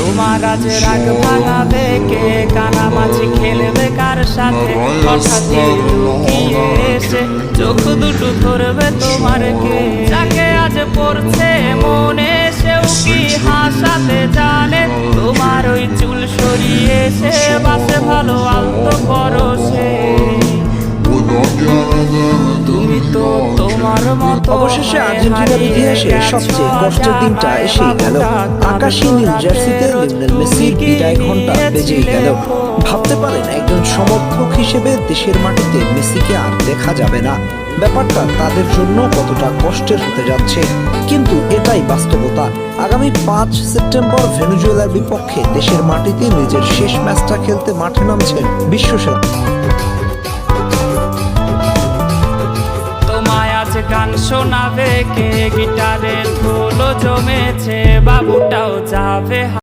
তোমার আজ রাগ ভাঙাবে কে, কানামাছি খেলবে কার সাথে, হঠাৎই লুকিয়ে এসে চোখ দুটো ধরবে তোমার কে। যাকে আজ পড়ছে মনে সেও কি হাসাতে জানে, তোমার ওই চুল সরিয়ে সে বাসে ভালো আলতো পরশে। তুমি তো তোমার মতো। অবশেষে আর্জেন্টিনার ইতিহাসে সবচেয়ে কষ্টের দিনটা এসেই গেল। আকাশী নীল জার্সিতে লিওনেল মেসির বিদায় ঘন্টা বেজেই গেল। ভাবতে পারেন একজন সমর্থক হিসেবে দেশের মাটিতে মেসিকে আর দেখা যাবে না। ব্যাপারটা তাদের জন্য কতটা কষ্টের হতে যাচ্ছে, কিন্তু এটাই বাস্তবতা। আগামী 5 সেপ্টেম্বর ভেনেজুয়েলার বিপক্ষে দেশের মাটিতে নিজের শেষ ম্যাচটা খেলতে মাঠে নামছেন বিশ্বসেরা। গান শোনাবে কে, গিটারের ধুলো জমেছে, বাবুটাও যাবে।